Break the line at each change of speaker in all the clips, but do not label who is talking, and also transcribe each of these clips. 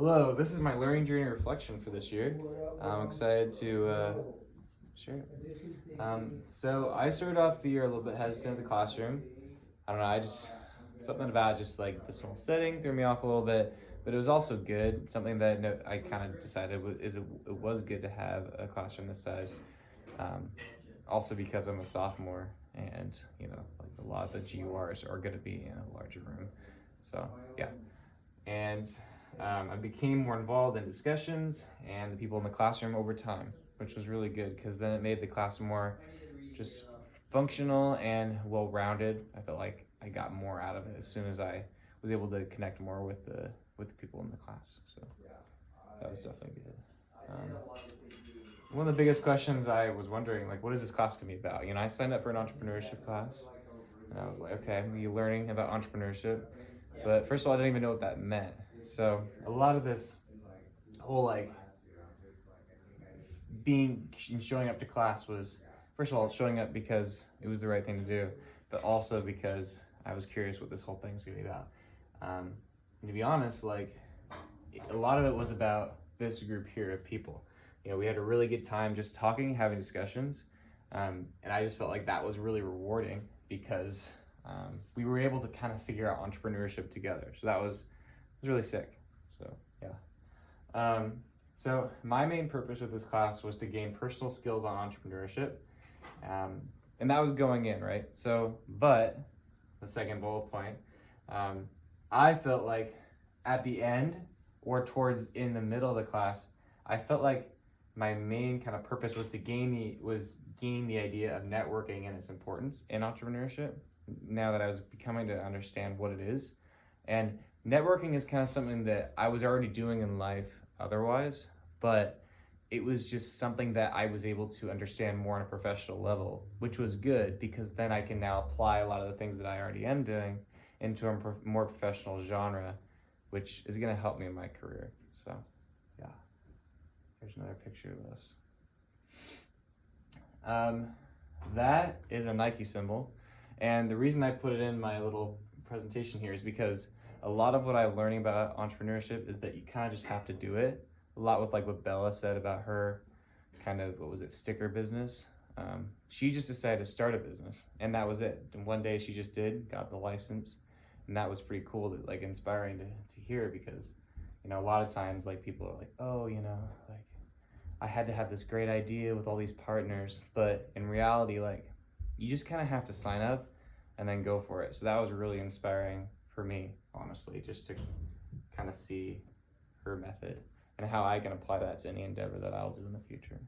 Hello, this is my learning journey reflection for this year. I'm excited to share it. So I started off the year a little bit hesitant in the classroom. I don't know, something about just like the small setting threw me off a little bit, but it was also good. Something that I kind of decided it was good to have a classroom this size. Um, Also because I'm a sophomore and, like a lot of the GURs are going to be in a larger room. So, yeah. And I became more involved in discussions and the people in the classroom over time, which was really good because then it made the class more just functional and well-rounded. I felt like I got more out of it as soon as I was able to connect more with the people in the class. So that was definitely good. One of the biggest questions I was wondering, like, what is this class gonna be about? I signed up for an entrepreneurship class, and I was like, okay, I'm gonna be learning about entrepreneurship. But first of all, I didn't even know what that meant. So a lot of this whole like being showing up to class was, first of all, showing up because it was the right thing to do, but also because I was curious what this whole thing's gonna be about. And to be honest, like a lot of it was about this group here of people. We had a really good time just talking, having discussions, and I just felt like that was really rewarding because we were able to kind of figure out entrepreneurship together. So that was really sick. So yeah. So my main purpose with this class was to gain personal skills on entrepreneurship, and that was going in, right? So, but the second bullet point, I felt like at the end or towards in the middle of the class, I felt like my main kind of purpose was to gain the idea of networking and its importance in entrepreneurship. Now that I was becoming to understand what it is, and networking is kind of something that I was already doing in life otherwise, but it was just something that I was able to understand more on a professional level, which was good because then I can now apply a lot of the things that I already am doing into a more professional genre, which is going to help me in my career. So, yeah, here's another picture of this. That is a Nike symbol, and the reason I put it in my little presentation here is because a lot of what I'm learning about entrepreneurship is that you kind of just have to do it. A lot with like what Bella said about her kind of, what was it, sticker business. She just decided to start a business and that was it. And one day she just got the license, and that was pretty cool, like inspiring to hear because, a lot of times like people are like, oh, like I had to have this great idea with all these partners, but in reality, like you just kind of have to sign up and then go for it. So that was really inspiring for me, honestly, just to kind of see her method and how I can apply that to any endeavor that I'll do in the future.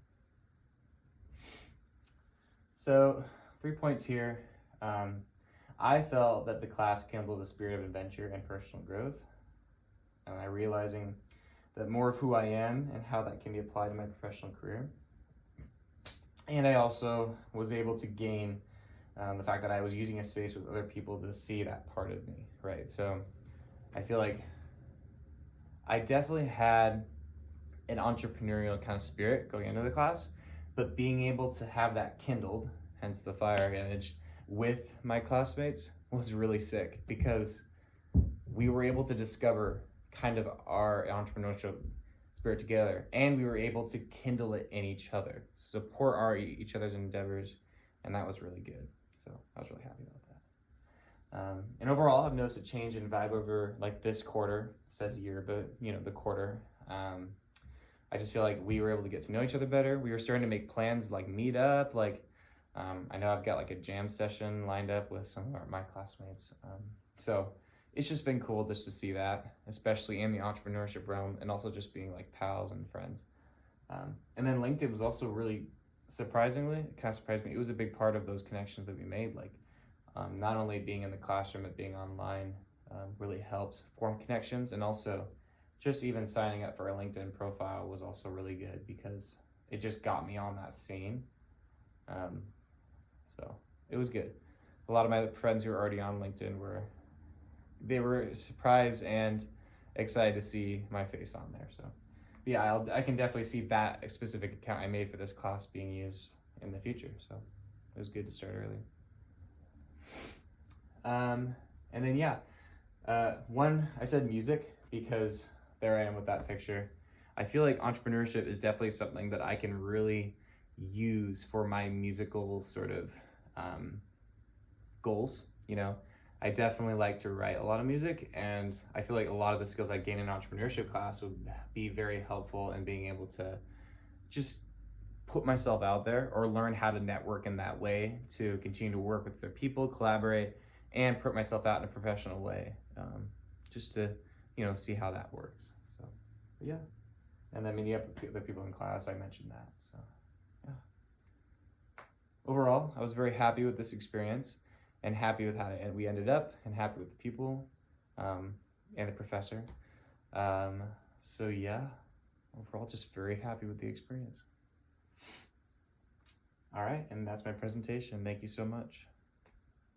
So 3 points here. I felt that the class kindled a spirit of adventure and personal growth, and I realizing that more of who I am and how that can be applied to my professional career. And I also was able to gain the fact that I was using a space with other people to see that part of me, right? So I feel like I definitely had an entrepreneurial kind of spirit going into the class, but being able to have that kindled, hence the fire image, with my classmates was really sick because we were able to discover kind of our entrepreneurial spirit together, and we were able to kindle it in each other, support each other's endeavors, and that was really good. So I was really happy about that. And overall, I've noticed a change in vibe over like this quarter. It says year, but the quarter. I just feel like we were able to get to know each other better. We were starting to make plans like meet up. Like I know I've got like a jam session lined up with some of my classmates. So it's just been cool just to see that, especially in the entrepreneurship realm, and also just being like pals and friends. And then LinkedIn was also really surprisingly, it kind of surprised me. It was a big part of those connections that we made. Like not only being in the classroom, but being online really helped form connections, and also just even signing up for a LinkedIn profile was also really good because it just got me on that scene. So it was good. A lot of my friends who were already on LinkedIn were surprised and excited to see my face on there. So yeah, I can definitely see that specific account I made for this class being used in the future. So it was good to start early. And then yeah, one, I said music because there I am with that picture. I feel like entrepreneurship is definitely something that I can really use for my musical sort of goals. You know, I definitely like to write a lot of music, and I feel like a lot of the skills I gain in entrepreneurship class would be very helpful in being able to just put myself out there or learn how to network in that way to continue to work with other people, collaborate, and put myself out in a professional way, just to, you know, see how that works. So, yeah. And then many other people in class, I mentioned that. So, yeah. Overall, I was very happy with this experience and happy with how we ended up and happy with the people and the professor. So, yeah, overall, just very happy with the experience. All right, and that's my presentation. Thank you so much.